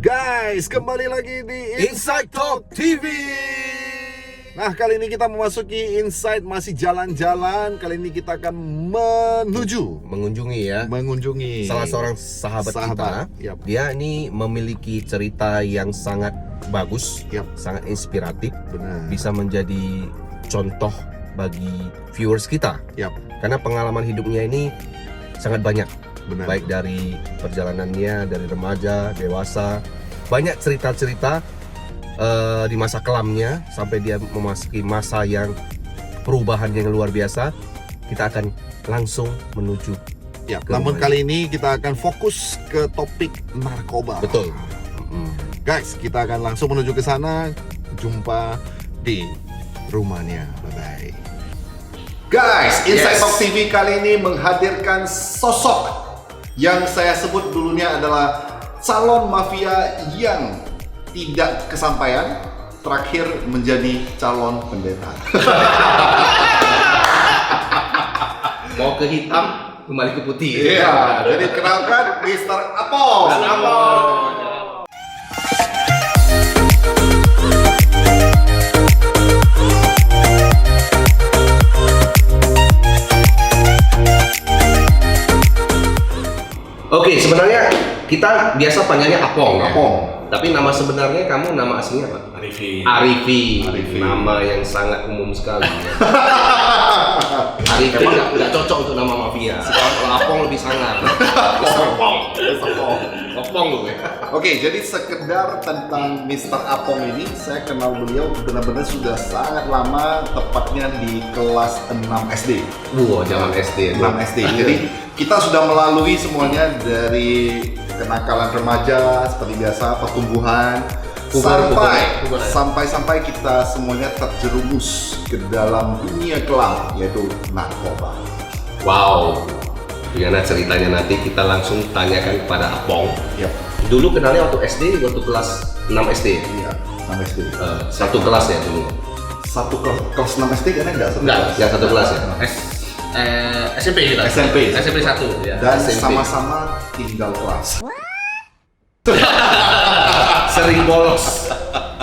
Guys, kembali lagi di Insight Talk TV. Nah, kali ini kita memasuki Insight masih jalan-jalan. Kali ini kita akan mengunjungi salah seorang sahabat kita. Yap. Dia ini memiliki cerita yang sangat bagus, Yap. sangat inspiratif, Benar. bisa menjadi contoh bagi viewers kita. Yap. Karena pengalaman hidupnya ini sangat banyak, Benar. baik dari perjalanannya, dari remaja, dewasa, banyak cerita-cerita di masa kelamnya sampai dia memasuki masa yang perubahan yang luar biasa. Kita akan langsung menuju. Ya, ke namun rumahnya. kali ini kita akan fokus ke topik narkoba. Betul. Guys, kita akan langsung menuju ke sana. Jumpa di rumahnya. Bye-bye. Guys, Insight Yes. Talk TV kali ini menghadirkan sosok yang saya sebut dulunya adalah calon mafia yang tidak kesampaian, terakhir menjadi calon pendeta. Mau ke hitam, kembali ke putih. Iya, jadi kenalkan Mr. Apong. Oke, sebenarnya kita biasa panggilnya Apong. Ya? Apong. Tapi nama sebenarnya kamu nama aslinya apa? Arifi. Arifi. Arifi. Nama yang sangat umum sekali. Ya. Arifi nggak cocok untuk nama mafia. Kalau Apong lebih sangar. Opong. Opong loh ya. Oke, jadi sekedar tentang Mr. Apong ini, saya kenal beliau benar-benar sudah sangat lama, tepatnya di kelas 6 SD. Wah, zaman SD. 6 SD. Jadi kita sudah melalui semuanya dari kenakalan remaja seperti biasa, pertumbuhan, sampai kita semuanya terjerumus ke dalam dunia kelam, yaitu narkoba. Wow. Gimana ceritanya nanti kita langsung tanyakan kepada Apong. Yap. Dulu kenalnya waktu SD, waktu kelas 6 SD. Iya, 6 SD. Satu kelas ya dulu. Satu kelas 6 SD kan enggak satu Enggak, kelas. Yang satu kelas ya. SMP kita. SMP. SMP 1 ya. Dan SMP. sama-sama tinggal kelas. Sering bolos.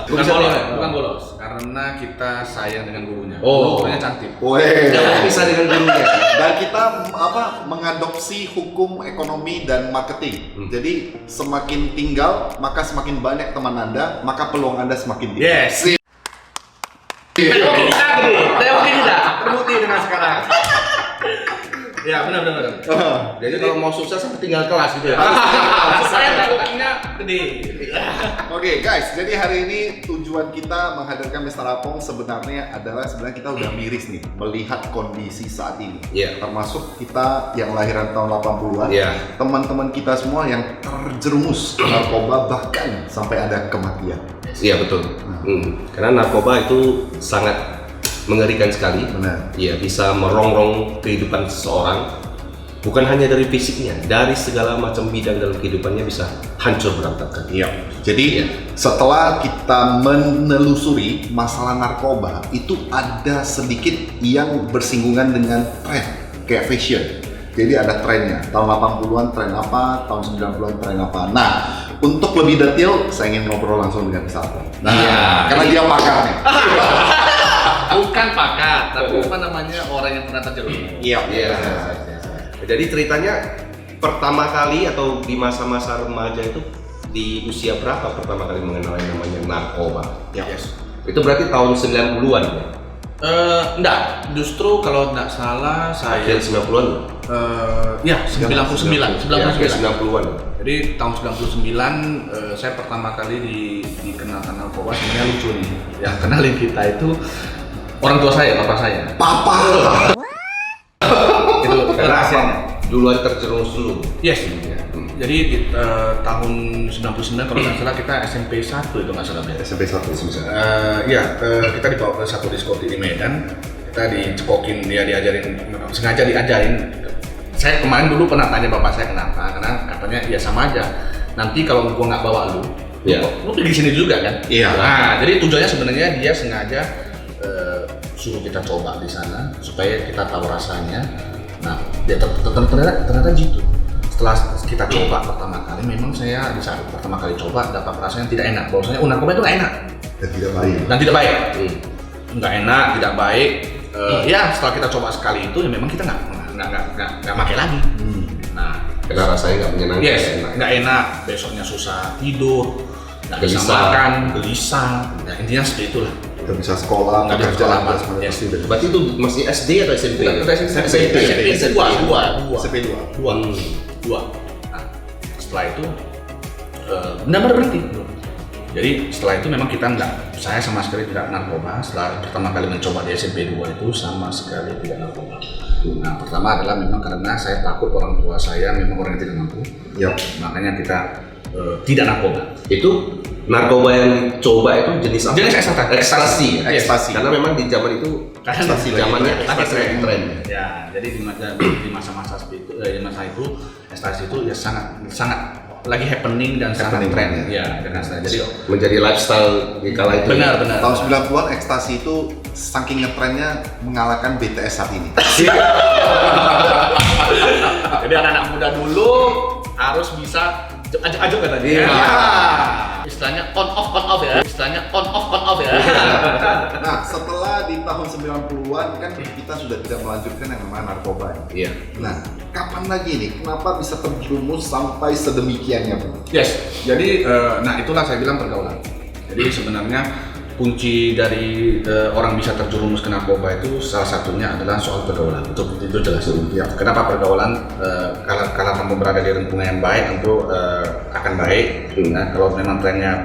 Bukan bolos, bukan bolos. Karena kita sayang dengan gurunya. Oh. Gurunya cantik. Weh. Jangan bisa dengan gurunya. Dan kita mengadopsi hukum ekonomi dan marketing. Jadi semakin tinggal maka semakin banyak teman Anda, maka peluang Anda semakin tinggi. Yes. Terbukti tidak? Terbukti dengan sekarang. Ya benar. Jadi kalau mau sukses tinggal kelas gitu ya. Saya terbuktinya gede. Oke guys, jadi hari ini tujuan kita menghadirkan Mr. Apong sebenarnya kita udah miris nih melihat kondisi saat ini. Iya. Termasuk kita yang lahiran tahun 80-an. Iya. Teman-teman kita semua yang terjerumus ke narkoba bahkan sampai ada kematian. Iya betul. Karena narkoba itu sangat mengerikan sekali. Benar. Iya, bisa merongrong kehidupan seseorang. Bukan hanya dari fisiknya, dari segala macam bidang dalam kehidupannya bisa hancur berantakan. Iya. Jadi setelah kita menelusuri masalah narkoba, itu ada sedikit yang bersinggungan dengan tren kayak fashion. Jadi ada trennya. Tahun 80-an tren apa, tahun 90-an tren apa. Nah, untuk lebih detail saya ingin ngobrol langsung dengan Mr. Apong. Nah, Iya. karena dia pakarnya. Bukan pakat, tapi apa namanya orang yang pernah terjerumus. Iya. Jadi ceritanya pertama kali atau di masa-masa remaja itu di usia berapa pertama kali mengenal yang namanya narkoba? Yes. Itu berarti tahun 90-an ya? Enggak, justru kalau enggak salah saya Akhir 90-an? ya 99. Ya, akhir 90-an. Jadi tahun 99 saya pertama kali dikenalkan narkoba. Sebenarnya lucu nih. Yang kenalin kita itu orang tua saya, bapak saya. Papa. Itu rahasianya. Duluan terjerumus dulu. Yes. Jadi di tahun 99 kalau nggak salah kita SMP 1 itu nggak salah ya. SMP 1 Kita dibawa ke satu diskotik di Medan. Kita dicekokin, dia diajarin, sengaja diajarin. Saya kemarin dulu pernah tanya bapak saya kenapa, karena katanya ya sama aja. Nanti kalau gua nggak bawa lu, Iya. lu pergi sini juga kan? Iya. Nah, jadi tujuannya sebenarnya dia sengaja suruh kita coba di sana supaya kita tahu rasanya. Nah, dia ternyata gitu. setelah kita coba pertama kali, memang saya di saat pertama kali coba dapat rasanya tidak enak. Bahwasanya narkoba itu nggak enak Dan tidak baik. dan tidak baik, nggak enak, tidak baik. Ya setelah kita coba sekali itu, ya memang kita nggak pakai lagi. Nah, Karena rasanya nggak menyenangkan. yes, enak. nggak enak. Besoknya susah tidur, nggak bisa Gelisah. makan, gelisah. Nah, intinya seperti itulah. Nggak bisa sekolah, Nggak bisa bekerja, sekolah, semuanya yes. pasti udah. Berarti itu masih SD atau SMP? SMP dua. SMP 2. Dua. Nah, setelah itu benar-benar berhenti. Jadi setelah itu memang kita saya sama sekali tidak narkoba. Setelah pertama kali mencoba di SMP 2 itu sama sekali tidak narkoba. Nah, pertama adalah memang karena saya takut orang tua saya memang orang yang tidak mampu. Yap. Makanya kita tidak narkoba. Itu narkoba yang coba itu jenis apa? Jenis ekstasi. Ekstasi. Karena memang di zaman itu Karena Ekstasi zamannya lagi ekstasi lagi tren. Ya, jadi di masa-masa seperti itu, di masa itu ekstasi itu ya sangat lagi happening dan sangat Happening, tren. ya. Ya, dengan saya. Jadi Menjadi lifestyle di kala itu. benar. Tahun 90-an ekstasi itu saking ngetrennya mengalahkan BTS saat ini. Jadi anak-anak muda dulu harus bisa ajak-ajak katanya. Iya. Ya. Istilahnya on off ya. Istilahnya on off ya. Nah, setelah di tahun 90-an kan kita sudah tidak melanjutkan yang namanya narkoba. Iya. Nah, kapan lagi nih? Kenapa bisa terjerumus sampai sedemikiannya, Bang? Yes. Jadi nah itulah saya bilang pergaulan. Jadi sebenarnya kunci dari orang bisa terjerumus ke narkoba itu salah satunya adalah soal pergaulan. Itu jelas. Ya. Kenapa pergaulan? Kalau kamu berada di lingkungan yang baik tentu akan baik. Nah, kalau memang trennya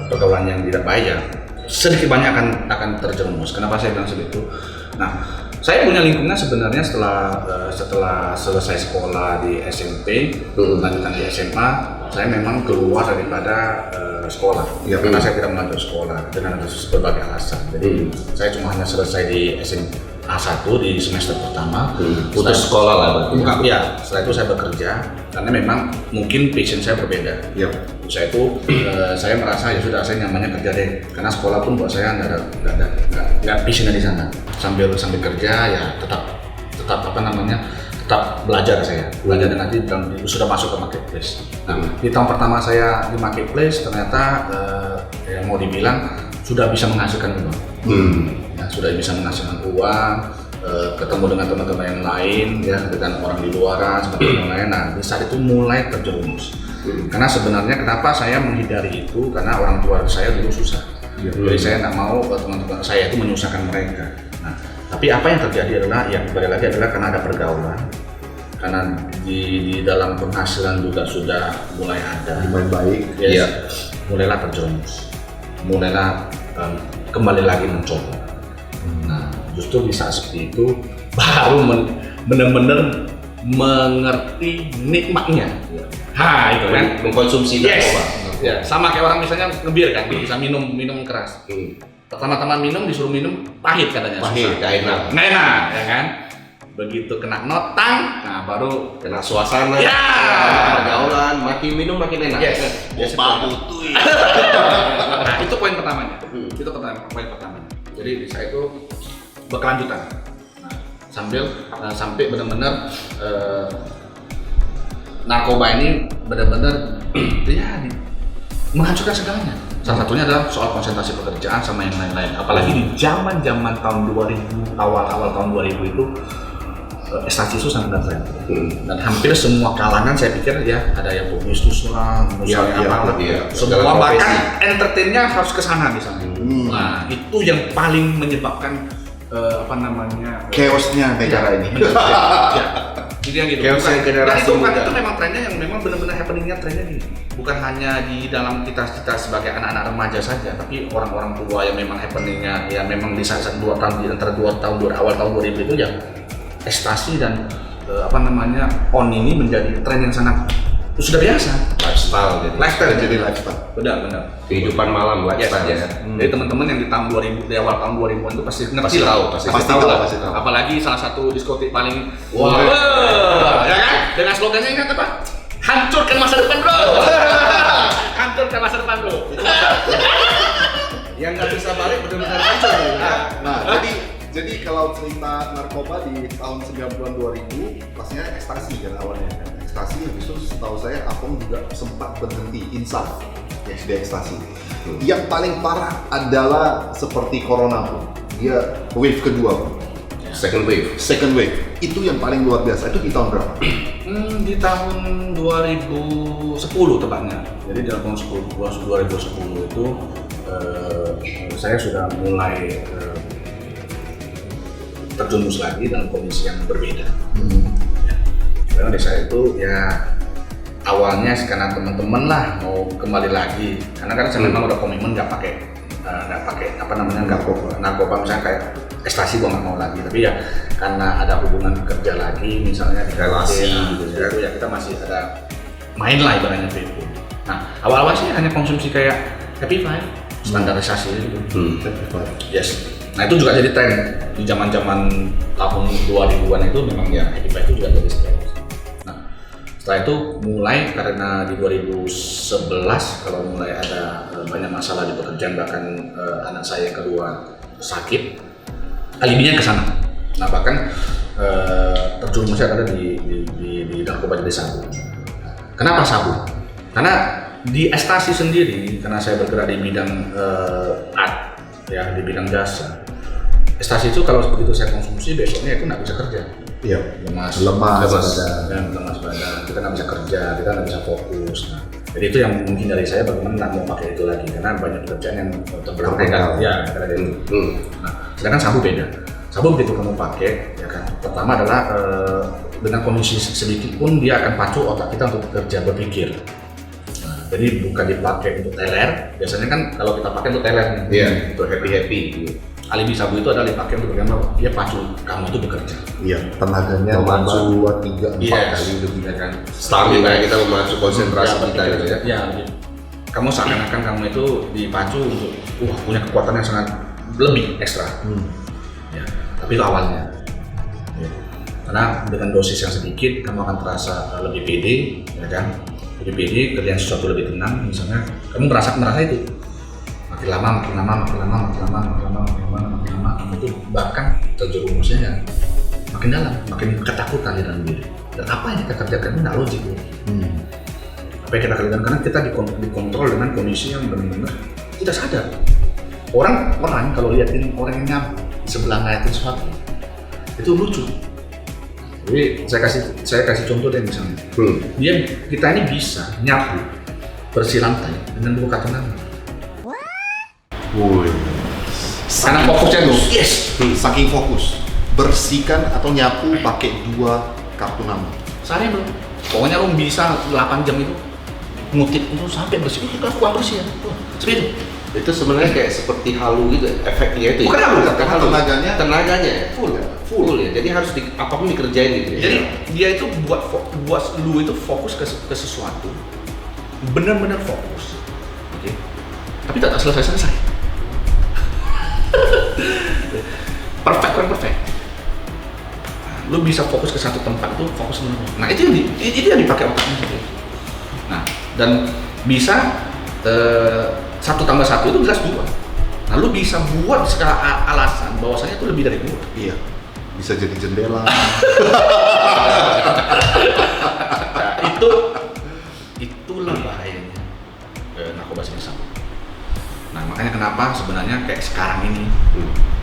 pergaulan yang tidak baik ya sedikit banyak akan terjerumus. Kenapa saya bilang seperti itu? Nah, saya punya lingkungan sebenarnya setelah selesai sekolah di SMP, lanjutkan di SMA, saya memang keluar daripada sekolah. Ya, Karena saya tidak melanjut sekolah dengan berbagai alasan. Jadi saya cuma hanya selesai di SMA 1 di semester pertama. Putus sekolah lah berarti. Bukan, ya. Setelah itu saya bekerja karena memang mungkin passion saya berbeda. Yap. Saya itu saya merasa ya sudah saya nyamannya kerja deh, karena sekolah pun buat saya nggak passionnya di sana. Sambil kerja ya tetap belajar saya, dan nanti sudah masuk ke marketplace. Nah, di tahun pertama saya di marketplace ternyata yang mau dibilang sudah bisa menghasilkan uang. Ya, sudah bisa menghasilkan uang, ketemu dengan teman-teman yang lain, ya, dengan orang di luaran seperti yang lain. Nah, di saat itu mulai terjerumus. Karena sebenarnya kenapa saya menghindari itu, karena orang tua saya dulu susah. Jadi saya nggak mau teman-teman saya itu menyusahkan mereka. Nah, tapi apa yang terjadi adalah, yang kembali lagi adalah karena ada pergaulan, karena di dalam penghasilan juga sudah mulai ada. Lumayan baik. Yes. Mulailah terjerumus, mulailah kembali lagi mencoba. Nah, justru di saat seperti itu baru benar-benar mengerti nikmatnya. Itu kan Mengkonsumsi narkoba. Ya, sama kayak orang misalnya ngebir kan, bisa minum keras. Pertama-tama minum disuruh minum pahit katanya. Pahit, nggak enak. Nggak enak, ya kan? Begitu kena notang, nah baru Kena suasana, Ya. pergaulan, makin minum makin enak. Yes. Butuh. Nah, itu poin pertamanya. Itu poin pertamanya. Jadi saya itu berkelanjutan. Nah, sampai benar-benar narkoba ini benar-benar ya menghancurkan segalanya. Salah satunya adalah soal konsentrasi pekerjaan sama yang lain-lain. Apalagi di zaman tahun 2000, awal tahun 2000 itu ekstasi itu sangat tren. Dan hampir semua kalangan saya pikir ya, ada yang pebisnis lah, apa semua bahkan entertainnya harus ke sana misalnya. Nah, itu yang paling menyebabkan Chaosnya negara ini. Ya, itu yang gitu. Chaos yang generasi Dan muda. itu memang trennya yang memang benar-benar happeningnya trennya gini. Bukan hanya di dalam kita sebagai anak-anak remaja saja, tapi orang-orang tua yang memang happeningnya ya memang di saat 2 tahun, di antara 2 tahun awal tahun 2000 itu ya ekstasi dan on ini menjadi tren yang sangat sudah biasa. Lifestyle Jadi lifestyle. Benar. kehidupan malam lifestyle. Yes. Jadi teman-teman yang di tahun 2000, di awal tahun 2000-an itu pasti ngerti lah. Pasti tahu. Apalagi salah satu diskotik paling ya kan? Dengan slogannya ingat apa? Hancurkan masa depan, bro. Hancurkan masa depan, bro. Yang nggak bisa balik benar-benar hancur. Nah, jadi kalau cerita narkoba di tahun 90-an 2000, pastinya ekstasi kan awalnya. ekstasi, habis itu setahu saya Apong juga sempat berhenti insaf di ekstasi. Yang paling parah adalah seperti corona pun, dia wave kedua pun. Second wave Itu yang paling luar biasa. Itu di tahun berapa? Di tahun 2010 tepatnya. Jadi di tahun 2010 itu saya sudah mulai terjumus lagi dalam kondisi yang berbeda. Ya. Karena di saya itu ya awalnya karena teman-teman lah mau kembali lagi. Karena kan saya memang udah komitmen nggak pakai apa namanya narkoba misalnya kayak ekstasi gua nggak mau lagi. Tapi ya karena ada hubungan kerja lagi misalnya di relasi gitu ya, itu ya kita masih ada main lah ibaratnya itu. Nah awal-awal sih hanya konsumsi kayak Happy Five standarisasi gitu. Yes. Nah itu juga jadi tren di zaman-zaman tahun 2000-an itu memang ya Happy Five itu juga jadi tren. Nah setelah itu mulai karena di 2011 kalau mulai ada banyak masalah di pekerjaan bahkan anak saya yang kedua sakit, alibinya ke sana. Nah bahkan terjumusnya ada di narkoba jadi sabu. Kenapa sabu? Karena di ekstasi sendiri, karena saya bergerak di bidang art, ya di bidang jasa. Ekstasi itu kalau begitu saya konsumsi besoknya itu nggak bisa kerja. Iya. Lemas badan. Kita nggak bisa kerja, kita nggak bisa fokus. Nah, jadi itu yang mungkin dari saya bagaimana nggak mau pakai itu lagi karena banyak pekerjaan yang terbelakang. Ya, karena itu. Nah, sedangkan sabu beda. Sabu begitu kamu pakai, ya kan. Pertama adalah dengan kondisi sedikit pun dia akan pacu otak kita untuk bekerja berpikir. Jadi bukan dipakai untuk teler, biasanya kan kalau kita pakai untuk teler nih, untuk happy. Alibi sabu itu adalah dipakai untuk bagaimana dia pacu kamu itu bekerja. Iya, tenaganya memacu 2, 3, 4 kali lebih ya kan. Stamina kita memacu konsentrasi kita gitu ya. Ya, kamu seakan-akan kamu itu dipacu untuk punya kekuatan yang sangat lebih ekstra. Ya, tapi itu awalnya. Ya. Karena dengan dosis yang sedikit kamu akan terasa lebih pede, ya kan? Lebih pede, kerjaan sesuatu lebih tenang, misalnya kamu merasa itu makin lama, kamu itu bahkan terjerumusnya ya makin dalam, makin ketakutan di dalam diri. Dan apa yang kita kerjakan itu nggak logik. Apa yang kita kerjakan karena kita dikontrol dengan kondisi yang benar-benar tidak sadar. Orang kalau liatin orang yang nyabu di sebelah ngeliatin sesuatu itu lucu. Jadi saya kasih contoh deh misalnya. Kita ini bisa nyapu bersih lantai dengan 2 kartu nama. Karena fokusnya tuh. Yes. Saking fokus. Bersihkan atau nyapu pakai 2 kartu nama. Sehari belum. Pokoknya lo bisa 8 jam itu ngutip itu sampai bersih. Itu kan kurang bersih ya. Seperti itu. Itu sebenarnya kayak seperti halu gitu, efeknya itu. Bukan halu, tenaganya full ya. Jadi harus apapun dikerjain gitu ya. Jadi dia itu buat lu itu fokus ke sesuatu, benar-benar fokus. Oke. Tapi tak selesai. Perfect. Lu bisa fokus ke satu tempat itu fokus benar. Nah itu yang dipakai otaknya gitu. Nah dan bisa 1 tambah 1 itu jelas 2. Nah lu bisa buat segala alasan bahwasanya itu lebih dari 2. Iya. Bisa jadi jendela. Nah, itulah bahayanya narkoba jenis sabu. Nah makanya kenapa sebenarnya kayak sekarang ini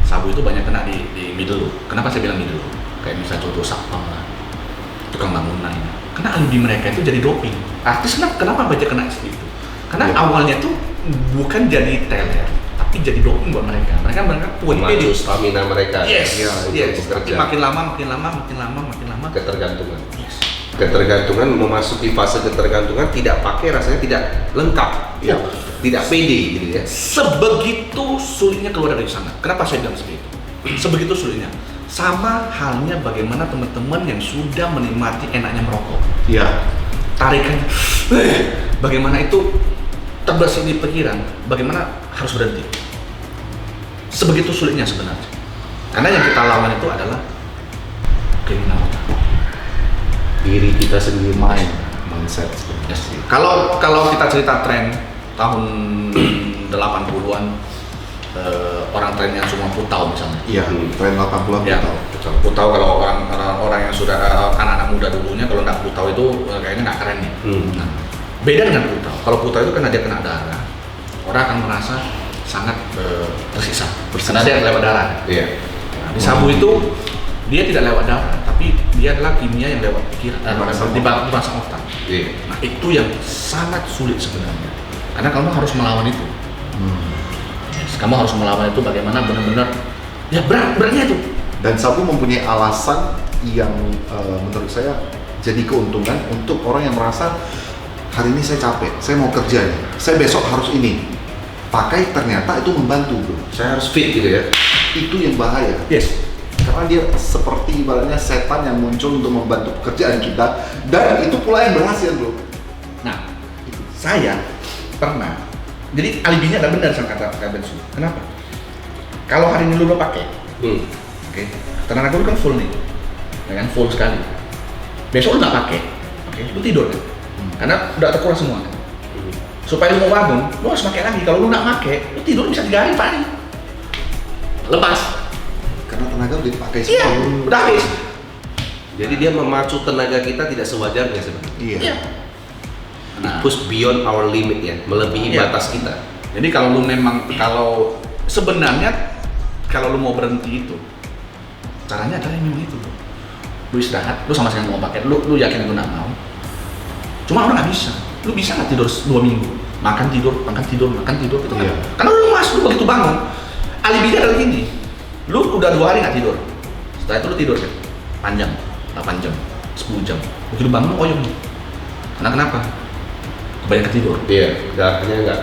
sabu itu banyak kena di middle. Kenapa saya bilang middle? Kayak misalnya contoh satpam lah, tukang bangunan. Karena alibi mereka itu jadi doping. Artis kenapa banyak kena itu? Karena awalnya tuh bukan jadi teler, tapi jadi doping buat mereka. Mereka memacu stamina mereka. Yes. Tapi makin lama ketergantungan. Yes. Ketergantungan memasuki fase ketergantungan tidak pakai rasanya tidak lengkap. Ya. Tidak pede gitu ya. Sebegitu sulitnya keluar dari sana. Kenapa saya bilang seperti itu? Sebegitu sulitnya. Sama halnya bagaimana teman-teman yang sudah menikmati enaknya merokok. Iya. Tarikan. Bagaimana itu terbersih di pikiran, bagaimana harus berhenti. Sebegitu sulitnya sebenarnya. Karena yang kita lawan itu adalah kriminal otak. Diri kita sendiri mindset sebenarnya. Kalau kita cerita tren tahun 80-an orang tren yang semua putau misalnya. Iya, tren 80-an Ya, putau. putau kalau orang yang sudah anak-anak muda dulunya kalau nggak putau itu kayaknya nggak keren nih. Nah, beda dengan putau. Kalau putau itu kan dia kena darah, orang akan merasa sangat tersiksa. Karena dia lewat darah. Iya. Nah, di sabu itu dia tidak lewat darah, tapi dia adalah kimia yang lewat pikiran, di bangsa otak. Iya. Nah itu yang sangat sulit sebenarnya, karena kamu harus melawan itu. Yes, kamu harus melawan itu bagaimana benar-benar ya beratnya itu. Dan sabu mempunyai alasan yang menurut saya jadi keuntungan untuk orang yang merasa hari ini saya capek, saya mau kerja nih, saya besok harus ini. Pakai ternyata itu membantu bro. Saya harus fit gitu ya. Itu yang bahaya. Yes. Karena dia seperti ibaratnya setan yang muncul untuk membantu pekerjaan kita, dan itu pula yang berhasil bro. Nah, saya pernah. Jadi alibinya adalah benar sama kata Bensu. Kenapa? Kalau hari ini lu pakai, oke, tenaga lu kan full nih, ya kan full sekali. Besok lu nggak pakai, oke, lu tidur kan? Karena udah terkuras semua kan? Supaya lu mau bangun, lu harus pakai lagi. Kalau lu nggak pakai, lu tidur bisa 3 hari 4 hari. Lepas. Karena tenaga udah dipakai Iya, semua. udah habis. Jadi dia memacu tenaga kita tidak sewajarnya sebenarnya. Iya. Nah, Push beyond our limit ya, melebihi Iya. batas kita. jadi kalau lu memang sebenarnya kalau lu mau berhenti itu caranya adalah memang itu. Lu istirahat, lu sama sekali nggak mau pakai, lu yakin lu nggak mau. Cuma orang nggak bisa. Lu bisa nggak tidur 2 minggu? Makan tidur itu kan. Iya. Karena lu lemas, lu begitu bangun. Alibinya adalah gini. Lu udah 2 hari nggak tidur. Setelah itu lu tidur kan? Panjang, 8 jam, 10 jam. Begitu bangun lu oyong. Karena kenapa? Kebanyakan tidur. Iya, darahnya nggak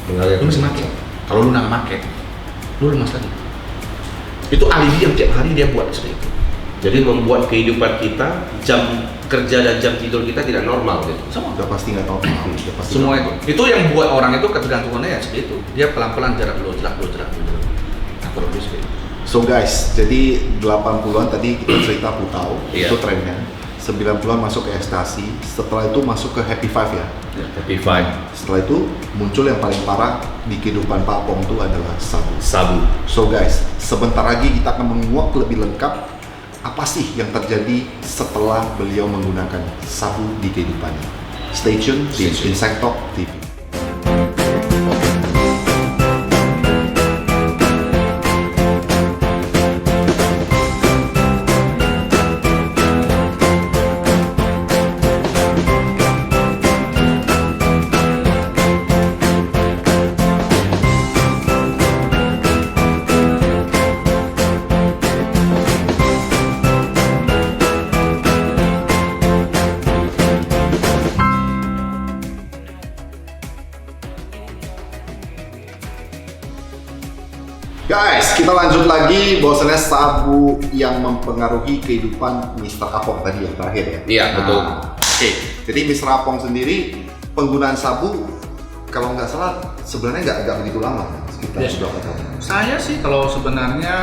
mengalir. Lu mesti pakai. Kalau lu nggak pakai, lu lemas lagi. Itu alibi yang tiap hari dia buat seperti itu. Jadi membuat kehidupan kita, jam kerja dan jam tidur kita tidak normal gitu. Semua. Udah pasti nggak tahu. Udah pasti Semua nggak tahu. itu yang buat orang itu ketergantungannya ya seperti itu. Dia pelan-pelan jerak. Nah, kurang lebih seperti itu. So guys, jadi 80-an tadi kita cerita putau, Iya. itu trennya. 90-an masuk ke ekstasi, setelah itu masuk ke happy five ya. Happy Five, Setelah itu muncul yang paling parah di kehidupan Pak Apong itu adalah sabu. sabu. So guys, sebentar lagi kita akan menguak lebih lengkap apa sih yang terjadi setelah beliau menggunakan sabu di kehidupannya. Stay tune di Insect Talk TV. Guys, kita lanjut lagi bahwasannya sabu yang mempengaruhi kehidupan Mr. Apong tadi yang terakhir ya. Iya, betul. Oke, jadi Mr. Apong sendiri penggunaan sabu kalau nggak salah sebenarnya nggak begitu lama, sekitar Yes. berapa tahun? Saya sih kalau sebenarnya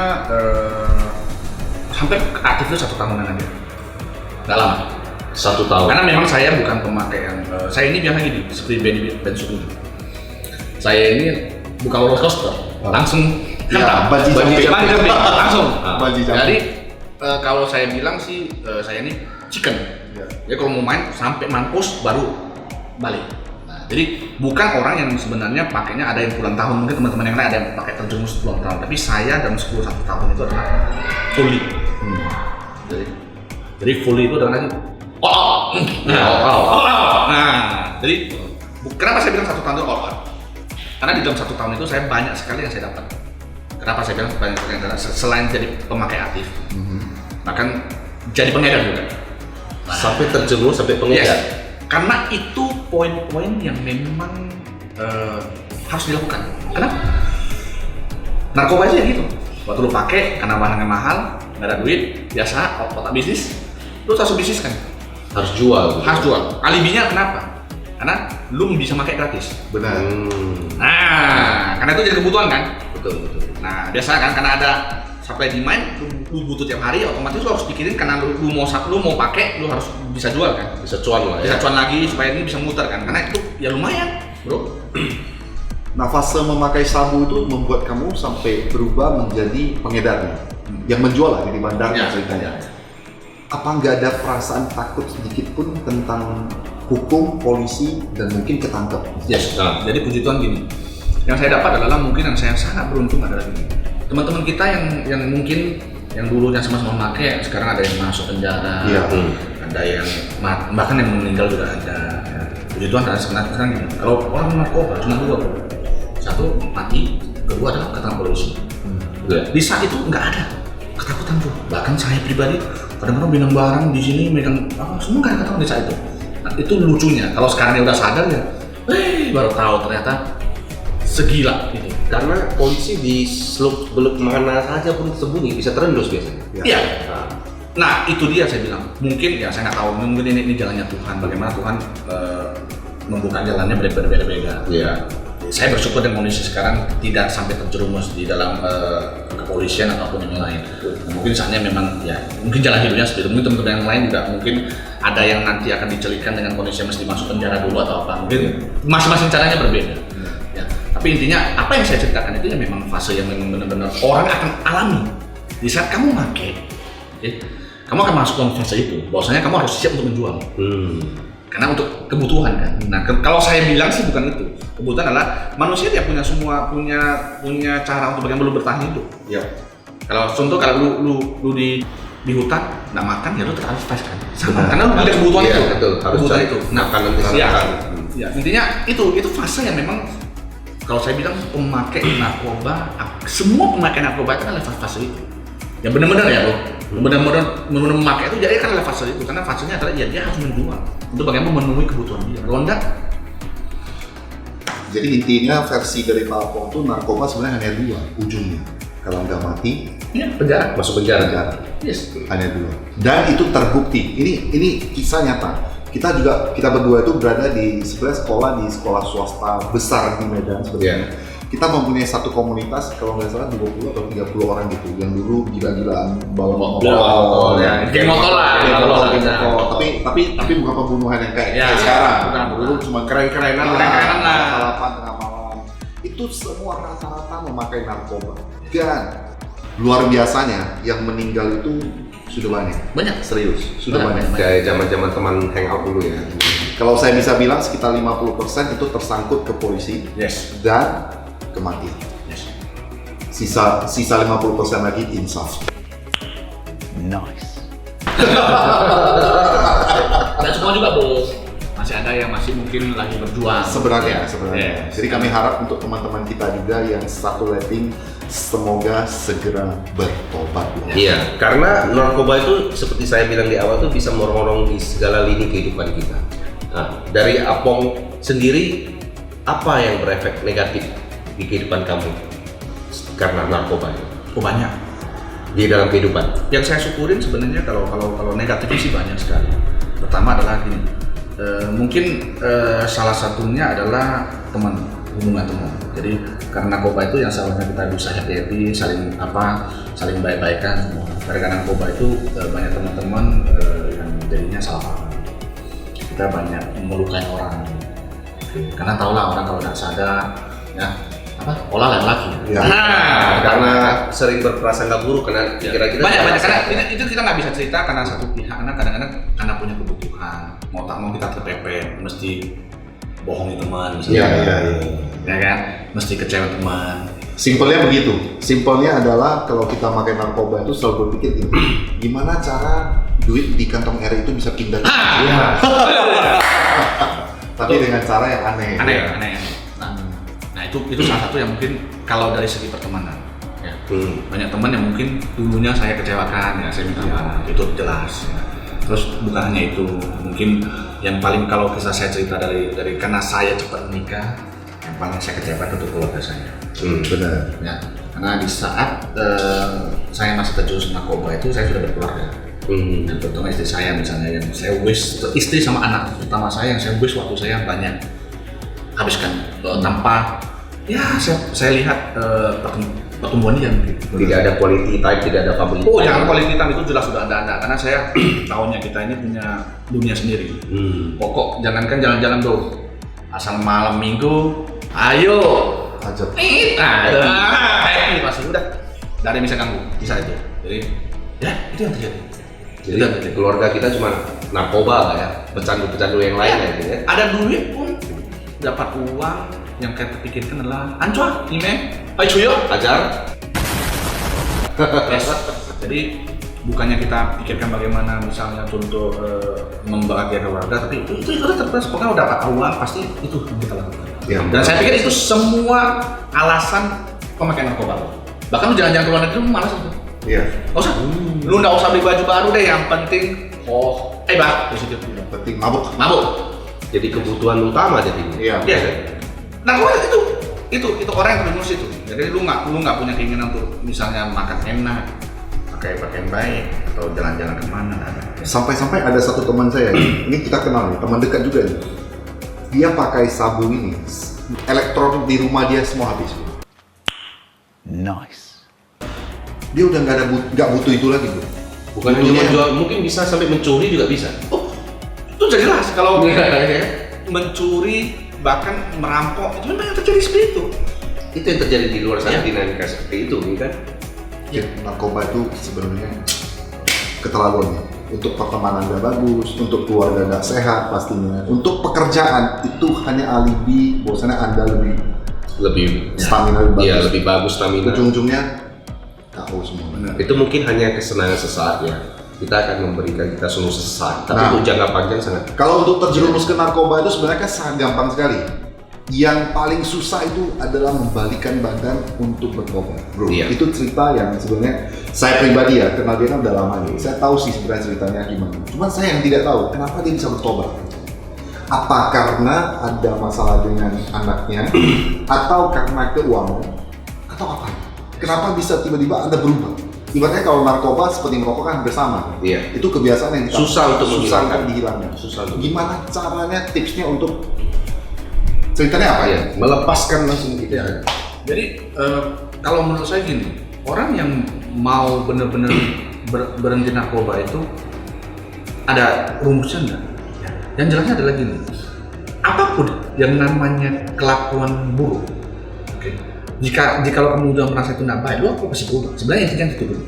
hampir aktif itu 1 tahunan aja. Nggak lama. 1 tahun. Karena memang saya bukan pemakai yang saya ini biasa gini seperti Bensu ini. Saya ini bukan roller coaster, langsung Ya, bungee jumping. langsung. Bungee jumping. Jadi kalau saya bilang sih saya ini chicken. Ya. Jadi kalau mau main sampai mampus baru balik. Nah, jadi bukan orang yang sebenarnya pakainya ada yang puluhan tahun, mungkin teman-teman yang lain ada yang pakai terjerumus puluhan tahun. Tapi saya dalam 1 tahun itu adalah fully. Jadi fully itu adalah Nah, jadi kenapa saya bilang 1 tahun itu all out? Karena di dalam 1 tahun itu saya banyak sekali yang saya dapat. Kenapa saya bilang banyak sekali yang saya dapat? Selain jadi pemakai aktif, bahkan jadi pengedar juga. Nah, Sampai terjerumus sampai pengedar. yes. Karena itu poin-poin yang memang harus dilakukan. Kenapa? Narkoba aja gitu. Waktu lu pakai karena barangnya mahal, nggak ada duit, biasa otak bisnis, lu harus bisnis kan? Harus jual. gitu. Harus jual. Alibinya kenapa? Karena lu bisa pakai gratis. Benar. Nah, karena itu jadi kebutuhan kan? Betul. Nah, biasa kan karena ada supply demand, lu butuh tiap hari, otomatis lu harus pikirin karena lu mau pakai, lu harus bisa jual kan? Bisa cuan lah Bisa ya. cuan lagi supaya ini bisa muter kan? Karena itu ya lumayan, bro. Nah, fase memakai sabu itu membuat kamu sampai berubah menjadi pengedarnya, yang menjual lah di bandar ceritanya. Apa nggak ada perasaan takut sedikit pun tentang hukum, polisi, dan mungkin ketangkep? Yes. Jadi puji Tuhan gini, yang saya dapat adalah mungkin yang saya sangat beruntung adalah gini. Teman-teman kita yang mungkin yang dulunya sama-sama memakai, sekarang ada yang masuk penjara, ada yang bahkan yang meninggal juga ada. Puji Tuhan ada sekarang gini. Kalau orang narkoba cuma dua, satu mati, kedua adalah ketangkap polisi. Di saat itu nggak ada ketakutan tuh. Bahkan saya pribadi kadang-kadang bilang barang di sini, megang apa, semua nggak ada ketakutan di saat itu. Nah, itu lucunya. Kalau sekarang dia udah sadar ya, baru tahu ternyata segila gitu. Karena polisi di seluk-beluk mana saja pun sembunyi, bisa terendus biasanya. Iya. Nah itu dia saya bilang. Mungkin ya saya nggak tahu. Mungkin ini jalannya Tuhan. Bagaimana Tuhan membuka jalannya berbeda-beda. Iya. Saya bersyukur dengan kondisi sekarang tidak sampai terjerumus di dalam kepolisian ataupun yang lain. Mungkin saatnya memang ya mungkin jalan hidupnya seperti itu. Mungkin teman-teman yang lain juga mungkin ada yang nanti akan dicelikan dengan kondisi yang mesti masuk penjara dulu atau apa. Mungkin masing-masing caranya berbeda. Ya. Tapi intinya apa yang saya ceritakan itu ya memang fase yang memang benar-benar orang akan alami di saat kamu pakai. Kamu akan masuk dalam fase itu. Bahwasanya kamu harus siap untuk menjual. Karena untuk kebutuhan kan. Nah, kalau saya bilang sih bukan itu. Kebutuhan adalah manusia dia punya cara untuk bagaimana lu bertahan hidup. Ya. Kalau contoh kalau lu di hutan nggak makan ya lu terlalu stres kan. Sama. Karena lu ada kebutuhan itu. Betul. Harus kebutuhan cari itu. makan nanti makan. Ya, intinya itu fase yang memang kalau saya bilang pemakai narkoba, semua pemakai narkoba itu adalah fase itu. Yang benar-benar ya bro. Benar-benar memakai itu jadi kan adalah fase itu, karena fasenya adalah ya dia harus menjual untuk bagaimana memenuhi kebutuhan dia. Kalau enggak, jadi intinya versi dari Pak Apong itu narkoba sebenarnya hanya dua ujungnya. Kalau nggak mati, ya penjara. Masuk penjara. Yes. Hanya dua. Dan itu terbukti. Ini kisah nyata. Kita berdua itu berada di sebenarnya di sekolah swasta besar di Medan sebenarnya. Kita mempunyai satu komunitas kalau nggak salah 20 atau 30 orang gitu yang dulu gila-gilaan bawa motor, geng motor lah. Tapi bukan pembunuhan yang kayak sekarang. Dulu cuma keren-kerenan lah. Balapan tengah malam. Itu semua rata-rata memakai narkoba. Dan luar biasanya yang meninggal itu sudah banyak. Serius. Sudah banyak. Kayak zaman-zaman teman hangout dulu ya. Kalau saya bisa bilang sekitar 50% itu tersangkut ke polisi. Yes. Dan kematian. Yes. Sisa 50% lagi insaf. Nice. Dan semua juga bos. Masih ada yang masih mungkin lagi berjuang. Sebenarnya. Yes. Jadi kami harap untuk teman-teman kita juga yang satu letting semoga segera bertobat. Iya, karena narkoba itu seperti saya bilang di awal tuh bisa merorong di segala lini kehidupan kita. Nah, dari Apong sendiri apa yang berefek negatif di kehidupan kamu karena narkoba itu? Banyak. Di dalam kehidupan. Yang saya syukurin sebenarnya kalau negatifnya sih banyak sekali. Pertama adalah gini, mungkin salah satunya adalah hubungan teman. Jadi karena narkoba itu yang seharusnya kita bisa happy, saling baik-baikan semua. Karena narkoba itu banyak teman-teman yang jadinya salah paham. Kita banyak melukai orang. Karena tahulah orang kalau tidak sadar, ya olah lagi. Ya. Karena sering berprasangka buruk karena kira-kira banyak karena itu kita nggak bisa cerita karena satu pihak, karena kadang-kadang karena punya kebutuhan, mau tak mau kita terpepet, mesti bohongi teman misalnya. Iya. Ya kan, mesti kecewa teman. Simpelnya begitu. Simpelnya adalah kalau kita pakai narkoba itu selalu berpikir gimana cara duit di kantong R itu bisa pindah. Tapi dengan cara yang aneh. Aneh. Nah itu salah satu yang mungkin kalau dari segi pertemanan. Ya. Banyak teman yang mungkin dulunya saya kecewakan, ya saya minta maaf, itu jelas. Ya. Terus bukan hanya itu, mungkin yang paling kalau kisah saya cerita dari karena saya cepat menikah, yang paling saya kecewakan itu keluarga saya. Benar. Ya, karena di saat saya masih terjun narkoba itu saya sudah berkeluarga. Dan terutama istri saya misalnya yang saya wish, istri sama anak terutama saya yang saya wish waktu saya banyak habiskan tanpa ya saya lihat pertumbuhan dia gitu. Tidak ada quality time, tidak ada family time. Jangan quality time itu jelas sudah ada karena saya tahunya kita ini punya dunia sendiri. Pokok jangankan jalan-jalan bro, asal malam minggu ayo Hajar. Ini pasti udah. Nggak ada yang bisa ganggu di saat itu. Jadi, ya itu yang terjadi. Jadi keluarga kita cuma narkoba lah ya, pecandu-pecandu yang lain ya, gitu ya. Ada duit pun, dapat uang, yang kita pikirkan adalah ancua, ime, ayo cuyo, Ajar. yes. Jadi bukannya kita pikirkan bagaimana misalnya contoh membahagiakan keluarga, tapi itu tetap pokoknya udah dapat uang pasti itu yang kita lakukan. Ya, Dan saya pikir itu semua alasan pemakaian narkoba. Bahkan lu jangan keluar negeri, lu malas itu. Iya. Nggak usah. Lu nggak usah beli baju baru deh, yang penting positif. Penting mabuk. Jadi kebutuhan utama jadinya. Iya. Iya. Narkoba itu orang yang bernulis itu. Jadi lu nggak punya keinginan untuk misalnya makan enak, pakai pakaian baik, atau jalan-jalan kemana, nggak ada. Sampai-sampai ada satu teman saya, ini kita kenal nih, teman dekat juga nih. Dia pakai sabu ini, elektronik di rumah dia semua habis. Nice. Dia udah nggak butuh itu lagi, bro. Bukan hanya menjual, mungkin bisa sampai mencuri juga bisa. Oh, itu jelas kalau mencuri bahkan merampok itu memang yang terjadi seperti itu. Itu yang terjadi di luar sana, Ya. dinamika seperti itu, kan? Ya, narkoba itu sebenarnya keterlaluan ya. Untuk pertemanan nggak bagus, untuk keluarga nggak sehat pastinya. Untuk pekerjaan itu hanya alibi, bahwasanya Anda lebih stamina lebih bagus. Iya, lebih bagus stamina. Ujung-ujungnya tahu semua. Itu mungkin hanya kesenangan sesaat ya. Kita akan memberikan kita sungguh sesaat, tapi Nah. untuk jangka panjang sangat. Kalau untuk terjerumus ke narkoba itu sebenarnya kan sangat gampang sekali. Yang paling susah itu adalah membalikan badan untuk bertobat, bro. Iya. Itu cerita yang sebenarnya saya pribadi ya, kenal dia kan udah lama nih. Saya tahu sih sebenarnya ceritanya gimana. Cuman saya yang tidak tahu kenapa dia bisa bertobat. Apa karena ada masalah dengan anaknya, atau karena keuangan, atau apa? Kenapa bisa tiba-tiba Anda berubah? Ibaratnya kalau narkoba seperti merokok kan bersama. Iya. Itu kebiasaan yang Susah untuk menghilangkan. dihilangkan. Susah untuk- Gimana caranya, tipsnya untuk ceritanya apa ya? Melepaskan langsung gitu ya. Jadi kalau menurut saya gini, orang yang mau benar-benar berhenti narkoba itu ada rumusnya enggak? Yang jelasnya adalah gini, apapun yang namanya kelakuan buruk, oke, jika kamu udah merasa itu nggak baik, lu apa pasti berubah. Sebenarnya intinya itu dulu.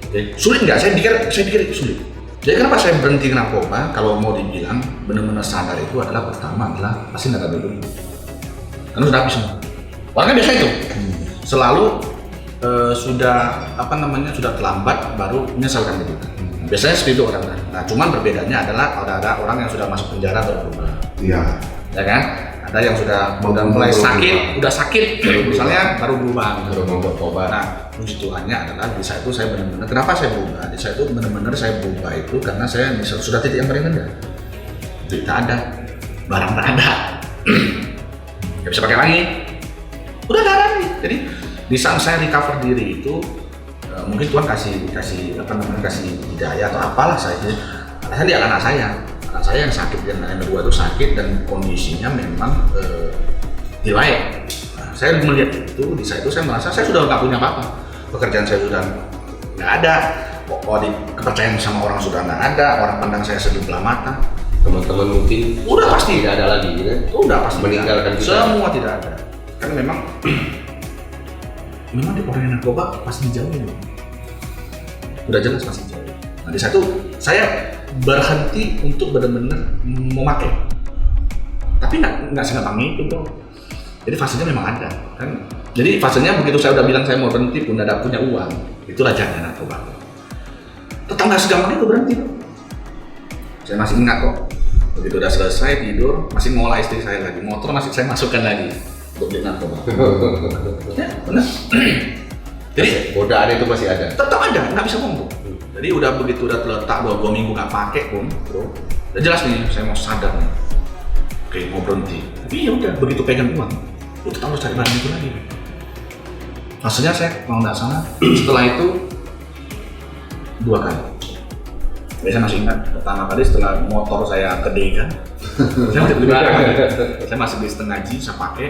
Oke. Sulit nggak? Saya pikir itu sulit. Jadi kenapa saya berhenti narkoba? Kalau mau dibilang benar-benar sadar itu adalah pertama adalah pasti nggak ada dulu. Karena sudah habis semua. Orangnya biasa itu. Selalu sudah sudah terlambat baru menyesalkan diri. Biasanya seperti itu orang. Nah, cuman perbedaannya adalah ada orang yang sudah masuk penjara baru berubah. Iya. Ya kan? Ada yang sudah mulai sakit, udah sakit, misalnya baru berubah. Baru mau bertobat. Nah, puji Tuhannya adalah di saat itu saya benar-benar, kenapa saya berubah? Di saat itu benar-benar saya berubah itu karena saya sudah titik yang paling rendah. Duit tak ada, barang tak ada, nggak bisa pakai lagi, udah nggak ada lagi. Jadi di saat saya recover diri itu, mungkin Tuhan kasih hidayah atau apalah saya lihat anak saya yang sakit dan yang kedua itu sakit dan kondisinya memang riwayat. Nah, saya melihat itu di saat itu saya merasa saya sudah nggak punya apa-apa, pekerjaan saya sudah nggak ada, kepercayaan sama orang sudah nggak ada, orang pandang saya sebelah mata. Teman-teman mungkin Udah pasti tidak ada lagi, gitu. udah pasti Meninggalkan tidak. kita. Semua tidak ada. Karena memang di orang yang narkoba pasti dijauhin. Udah jelas pasti dijauhin. Nah di satu saya berhenti untuk benar-benar memakai. Tapi nggak segampang itu bro. Jadi fasenya memang ada kan. Jadi fasenya begitu saya udah bilang saya mau berhenti pun ada punya uang, itulah jangan narkoba. Tetap nggak segampang itu berhenti bro. Saya masih ingat kok. Begitu udah selesai tidur, masih ngolah istri saya lagi, motor masih saya masukkan lagi untuk beli narkoba. Ya benar. Jadi godaan itu masih ada. tetap ada, nggak bisa ngomong. Jadi udah begitu udah terletak 2 minggu nggak pakai pun, bro. Udah jelas nih, saya mau sadar nih. Oke, mau berhenti. Tapi ya udah begitu pegang uang, lu tetap harus cari barang itu lagi. Maksudnya saya kalau nggak salah, setelah itu 2 kali. Saya masih ingat pertama kali setelah motor saya kedekan, saya masih beli barang. Saya masih beli setengah G, saya pakai.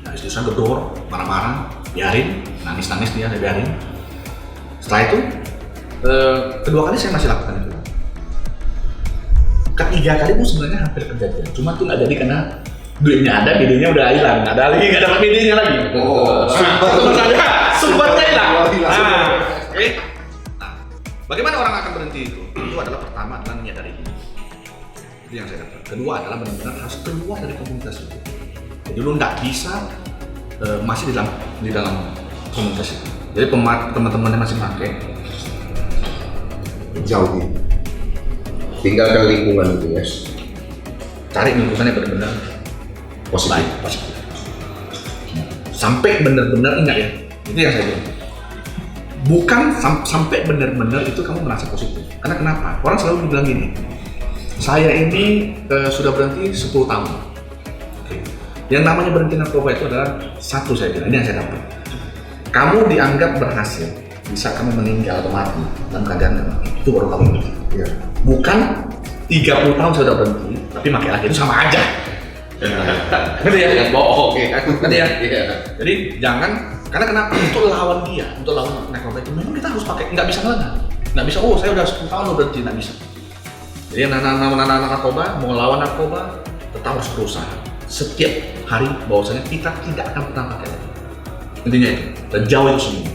Nah, istri saya gedor, marah-marah, biarin, nangis-nangis dia, saya biarin. Setelah itu, kedua kali saya masih lakukan itu. Ketiga kali pun sebenarnya hampir kejadian, cuma tuh nggak jadi karena duitnya ada, PD-nya udah hilang, nggak dapat PD-nya lagi. Oh, itu masalahnya, sumbernya hilang. Nah, oke. Nah, bagaimana orang akan berhenti itu? Itu adalah pertama adalah menyadari ini. Itu yang saya katakan. Kedua adalah benar-benar harus keluar dari komunitas itu. Jadi lu nggak bisa masih di dalam komunitas itu. Jadi teman-temannya masih pakai. Jauhi. Tinggalkan lingkungan itu ya. Cari lingkungan yang benar-benar Positif. positif. Sampai benar-benar ingat ya, itu yang saya bilang. Bukan sampai benar-benar itu kamu merasa positif. Karena kenapa? Orang selalu bilang gini, saya ini sudah berhenti 10 tahun. Oke. Yang namanya berhenti narkoba itu adalah satu, saya bilang, ini yang saya dapat. Kamu dianggap berhasil, bisa kamu meninggal atau mati dalam keadaan itu baru kamu berhenti. Ya. Bukan 30 tahun sudah berhenti, tapi pakai lagi itu sama aja. Ngerti ya? Bohong ya. Ngerti ya? Iya. Jadi jangan, karena kenapa? Untuk lawan dia, untuk lawan narkoba itu memang kita harus pakai, nggak bisa ngelengah. Nggak bisa, oh saya udah 10 tahun udah berhenti, nggak bisa. Jadi anak-anak narkoba, mau lawan narkoba, tetap harus berusaha. Setiap hari bahwasanya kita tidak akan pernah pakai lagi. Intinya itu, dan jauh itu semua.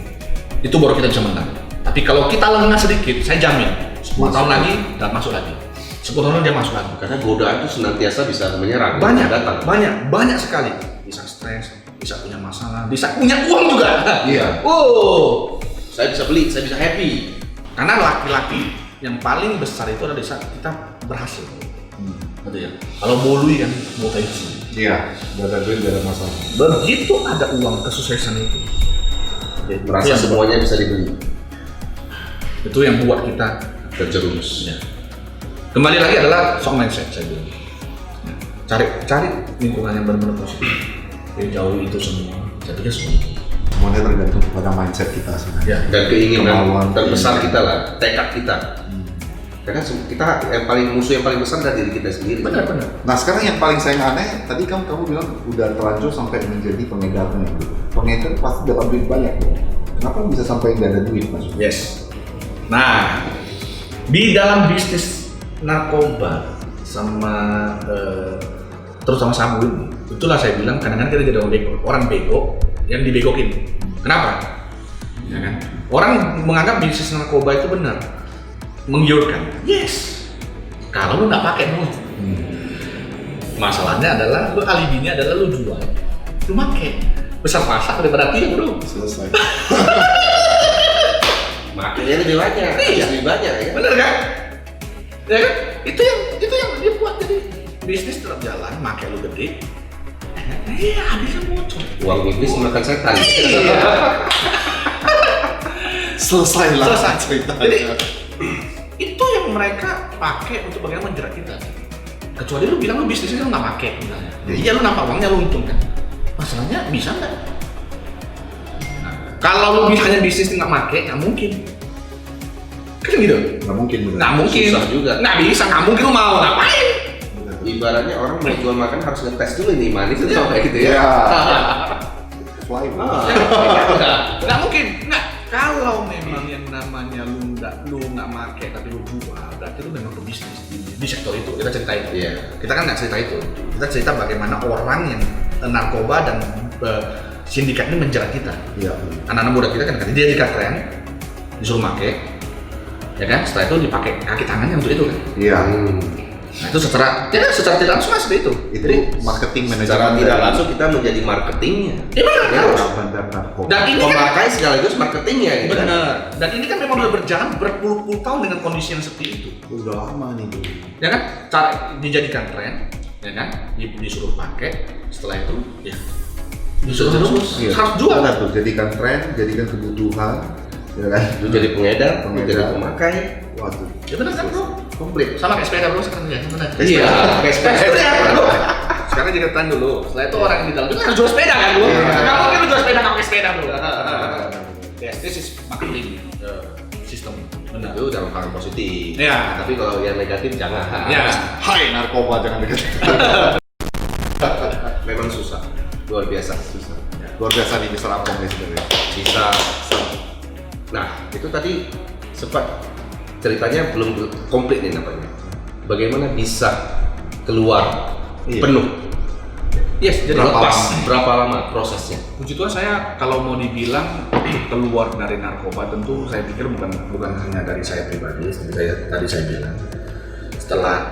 Itu baru kita bisa menang. Tapi kalau kita lengah sedikit, saya jamin 10 tahun lagi, dan masuk lagi. 10 tahun dia masuk lagi. Karena godaan itu senantiasa bisa menyerang. Banyak, datang. banyak sekali. Bisa stres, bisa punya masalah, bisa punya uang juga. Iya. Oh, Saya bisa beli, saya bisa happy. karena laki-laki yang paling besar itu adalah di saat kita berhasil. Gitu ya. Kalau bolui kan, mau kayak gini. Iya. Gak ada duit, gak ada masalah. Begitu ada uang kesuksesan itu, Merasa semuanya bisa dibeli. itu yang buat kita Terjerumus. ya. Kembali lagi adalah soal mindset saya bilang. Ya. Cari lingkungan yang benar-benar positif. Jadi jauhi itu semua. Saya pikir semua. Semuanya tergantung pada mindset kita sebenarnya. Ya. Dan keinginan Kemauan. terbesar kita lah, tekad kita. Karena kita musuh yang paling besar dari diri kita sendiri. Benar. Nah sekarang yang paling saya aneh, tadi kamu bilang udah terlanjur sampai menjadi pengedarnya gitu. Pengedar pasti dapat duit banyak dong. Kenapa bisa sampai nggak ada duit maksudnya? Yes. Nah, di dalam bisnis narkoba sama terutama sabu ini, itulah saya bilang kadang-kadang kita jadi orang bego yang dibegokin. Kenapa? Ya kan? Orang menganggap bisnis narkoba itu benar, menggiurkan. Yes. Kalau lu nggak pakai lu. Masalahnya adalah lu alibinya adalah lu jual, lu pakai. Besar pasak daripada dia bro. Selesai. Makanya lebih banyak, Iya. lebih banyak ya. Bener kan? Ya kan? Itu yang dia buat jadi bisnis tetap jalan, make lu gede. Iya, habisnya bocor. Uang iblis makan setan. Iya. Selesai lah. Selesai. ceritanya. Jadi itu yang mereka pakai untuk bagaimana menjerat kita. Kecuali lu bilang lu bisnisnya lu nggak pakai, misalnya. Ya, iya lu nampak uangnya lu untung kan. Masalahnya bisa nggak? Nah, kalau lu misalnya bisnis nggak pakai, nggak mungkin. Kan gitu? Nggak mungkin bener. Nggak mungkin. Susah juga. Nggak bisa, nggak mungkin lu mau ngapain? Bener. Ibaratnya orang mau jual makan harus ngetes dulu nih manis itu kayak gitu ya. Iya. Fly. Nggak mungkin. Nggak. Kalau memang yang namanya lu nggak make tapi lu jual, berarti lu memang berbisnis di sektor itu. Kita cerita itu. Iya. Kita kan nggak cerita itu. Kita cerita bagaimana orang yang narkoba dan sindikat ini menjerat kita. Iya. Anak-anak muda kita kan dia dikat tren, disuruh make, ya kan? Setelah itu dipakai kaki tangannya untuk itu kan. Iya. Nah itu secara tidak langsung seperti itu. Itu marketing manajemen. Secara tidak langsung kita menjadi marketingnya. Iya benar. Ya, harus. bandar narkoba. Dan ini kan Pemakai sekaligus marketingnya gitu. kan. benar. Dan ini kan memang udah berjalan berpuluh-puluh tahun dengan kondisi yang seperti itu. Udah lama nih dulu. Ya kan? Cara dijadikan tren, ya kan? Disuruh pakai, setelah itu ya disuruh terus Iya. harus jual. Benar tuh, jadikan tren, jadikan kebutuhan, ya kan? Lu jadi pengedar, lu jadi pemakai. Waduh. Ya benar kan bro? Komplit. Sama kayak sepeda bro sekarang ya, benar. Iya, pakai sepeda. Bro. Sekarang jadi tren dulu. Setelah itu orang yang di dalam itu harus jual sepeda kan bro? Iya. Nggak mungkin lu jual sepeda nggak pakai sepeda bro. Yes, this is marketing system. Benar. Itu dalam hal yang positif. Iya. Nah, tapi kalau yang negatif jangan. Ya. Hai narkoba jangan dekat. Memang susah. Luar biasa susah. Luar biasa nih Mr. Ampong nih sebenarnya. Bisa. Nah, itu tadi sempat ceritanya belum komplit nih namanya. Bagaimana bisa keluar Iya. penuh Yes, jadi Berapa lama prosesnya? puji Tuhan saya kalau mau dibilang keluar dari narkoba tentu saya pikir bukan hanya dari saya pribadi, seperti tadi saya bilang setelah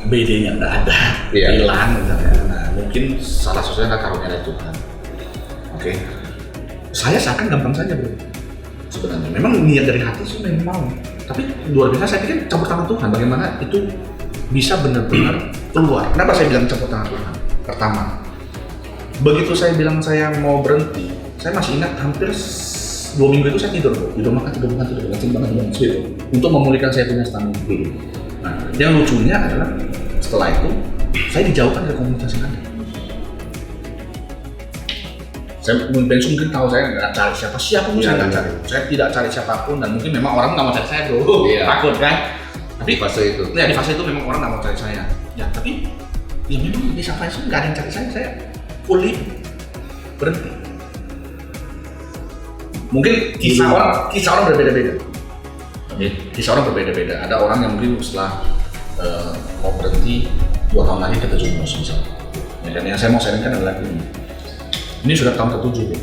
BD-nya nggak ada, hilang misalnya. Nah, mungkin salah satunya karunia dari Tuhan. Oke. Saya seakan gampang saja bro. Sebenarnya memang niat dari hati sih memang mau. Tapi luar biasa saya pikir campur tangan Tuhan. Bagaimana itu bisa benar-benar keluar. Kenapa saya bilang campur tangan Tuhan? Pertama, begitu saya bilang saya mau berhenti, saya masih ingat hampir 2 minggu itu saya tidur bro. Tidur makan, rajin banget untuk memulihkan saya punya stamina dulu. Nah, yang lucunya adalah setelah itu saya dijauhkan dari komunitas yang ada. Saya mungkin tahu saya nggak cari siapa pun saya nggak cari. Saya tidak cari siapapun dan mungkin memang orang nggak mau cari saya bro. Takut kan? Tapi Di fase itu. Ya di fase itu memang orang nggak mau cari saya. Ya tapi ya memang di sampai itu nggak ada yang cari saya fully berhenti. Mungkin kisah orang berbeda-beda. Kisah orang berbeda-beda. Ada orang yang mungkin setelah mau berhenti 2 tahun lagi keterjerumus misalnya. Ya, dan yang saya mau sharingkan adalah ini sudah tahun ke-7 ya.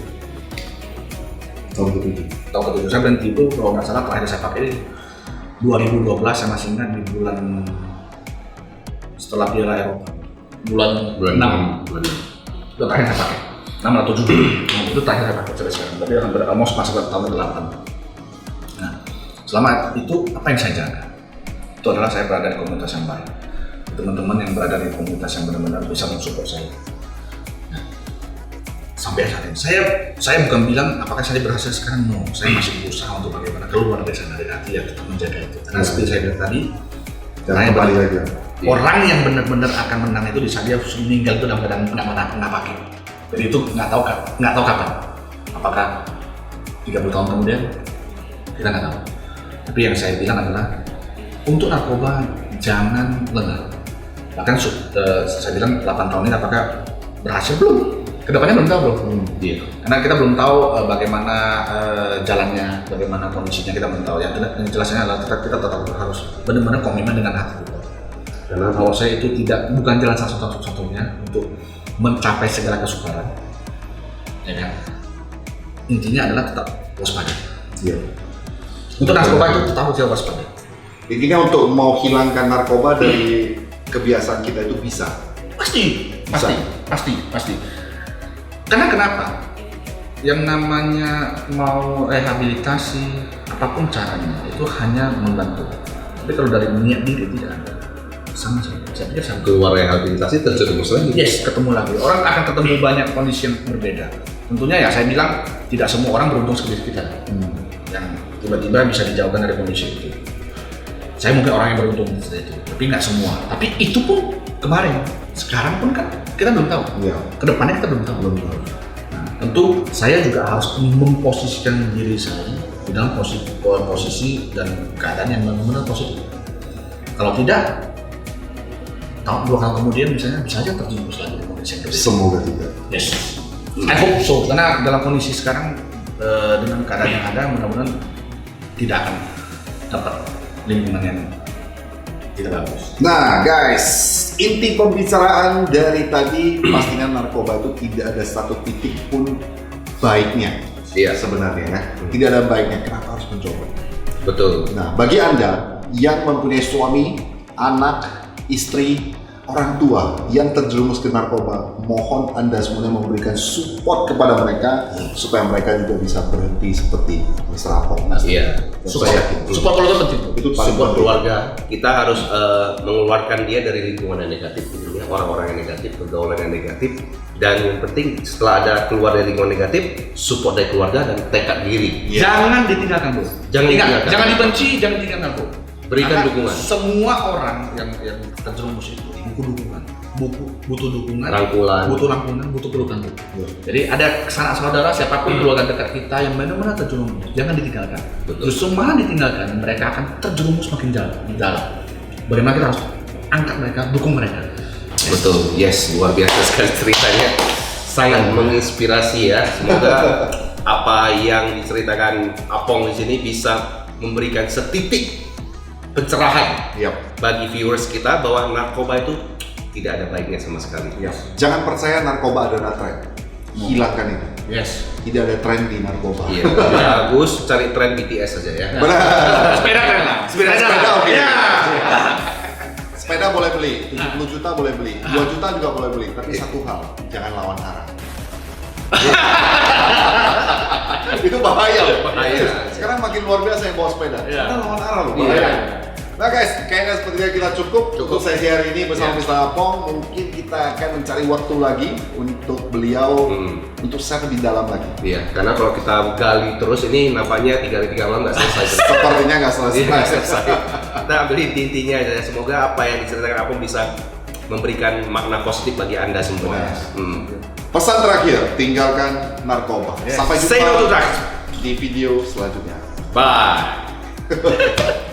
Tahun ke-7 saya berhenti itu kalau nggak salah terakhir saya pakai 2012 saya masih ingat di bulan setelah Piala Eropa bulan 6 itu terakhir saya pakai 6 atau 7 itu terakhir saya pakai sampai sekarang berarti hampir almost masuk ke tahun ke-8. Nah selama itu apa yang saya jaga? Itu adalah saya berada di komunitas yang baik, teman-teman yang berada di komunitas yang benar-benar bisa mensupport saya. Sampai saat ini, saya bukan bilang apakah saya berhasil sekarang, no. Saya masih berusaha untuk bagaimana keluar dari sana dari hati ya, tetap menjaga itu. Karena seperti saya bilang tadi, orang yang benar-benar akan menang itu di saat dia meninggal itu dalam keadaan nggak pakai. Jadi itu nggak tahu kapan. Apakah 30 tahun kemudian kita nggak tahu. Tapi yang saya bilang adalah untuk narkoba jangan lengah. Bahkan saya bilang 8 tahun ini apakah berhasil belum? Kedepannya belum tahu bro. Karena kita belum tahu bagaimana jalannya, bagaimana kondisinya kita belum tahu. Yang jelasnya adalah kita tetap harus benar-benar komitmen dengan hati kita. Karena kalau saya itu bukan jalan satu-satunya untuk mencapai segala kesukaran. Ya kan? Intinya adalah tetap waspada. Iya. Untuk narkoba itu tetap harus waspada. Intinya untuk mau hilangkan narkoba dari kebiasaan kita itu bisa. Pasti. Karena kenapa? Yang namanya mau rehabilitasi apapun caranya itu hanya membantu. Tapi kalau dari niat diri tidak ada. Sama saja. Saya pikir sama. Keluar rehabilitasi terjerumus lagi. Yes, ketemu lagi. Orang akan ketemu banyak kondisi yang berbeda. Tentunya ya saya bilang tidak semua orang beruntung seperti kita. Yang tiba-tiba bisa dijauhkan dari kondisi itu. Saya mungkin orang yang beruntung seperti itu, tapi nggak semua. Tapi itu pun kemarin, sekarang pun kan kita belum tahu. Kedepannya kita belum tahu. Nah, tentu saya juga harus memposisikan diri saya di dalam posisi dan keadaan yang benar-benar positif. Kalau tidak, tahun 2 tahun kemudian misalnya bisa aja terjerumus lagi di kondisi yang berbeda. Semoga tidak. Yes, I hope so. Karena dalam kondisi sekarang dengan keadaan yang ada, mudah-mudahan tidak akan dapat lingkungan yang tidak bagus. Nah guys, inti pembicaraan dari tadi pastinya narkoba itu tidak ada satu titik pun baiknya. Iya. Sebenarnya ya, tidak ada baiknya. Kenapa harus mencoba? Betul. Nah bagi Anda yang mempunyai suami, anak, istri, orang tua yang terjerumus ke narkoba, mohon Anda semuanya memberikan support kepada mereka supaya mereka juga bisa berhenti seperti Mr. Apong. Iya. Support keluarga penting. Itu paling Support penting. keluarga. Kita harus mengeluarkan dia dari lingkungan yang negatif, orang-orang yang negatif, pergaulan yang negatif. Dan yang penting setelah ada keluar dari lingkungan negatif, support dari keluarga dan tekad diri. Jangan ditinggalkan bro. Jangan ditinggalkan. Jangan dibenci, jangan ditinggalkan bro. Berikan Karena dukungan. Semua orang yang terjerumus itu butuh dukungan, butuh rangkulan, butuh pelukan. Jadi ada sanak saudara siapapun keluarga dekat kita yang benar-benar terjerumus, jangan ditinggalkan. Justru malah ditinggalkan, mereka akan terjerumus makin dalam. Bagaimana kita harus angkat mereka, dukung mereka. Betul, yes, luar biasa sekali ceritanya. Sangat menginspirasi ya. Semoga apa yang diceritakan Apong di sini bisa memberikan setitik pencerahan bagi viewers kita bahwa narkoba itu tidak ada baiknya sama sekali. Jangan percaya narkoba adalah tren. Hilangkan itu. Yes. Tidak ada tren di narkoba. Iya, bagus cari tren BTS saja ya. Benar. Sepeda kan lah. Sepeda oke. Ya. Sepeda boleh beli, 70 juta boleh beli, 2 juta juga boleh beli. Tapi satu hal, jangan lawan arah. Itu bahaya loh. Bahaya. Sekarang makin luar biasa yang bawa sepeda. Iya. Karena lawan arah loh. Iya. Bahaya. Nah guys, kayaknya sepertinya kita cukup untuk sesi hari ini bersama Mr. Apong. Mungkin kita akan mencari waktu lagi untuk beliau untuk share lebih dalam lagi. Iya, karena kalau kita gali terus ini nampaknya 3 hari 3 malam nggak selesai. Sepertinya nggak selesai. Iya, nggak selesai. Kita ambil intinya aja. Semoga apa yang diceritakan Apong bisa memberikan makna positif bagi Anda semua. Pesan terakhir, tinggalkan narkoba. Sampai Say no to jumpa drugs. di video selanjutnya. Bye.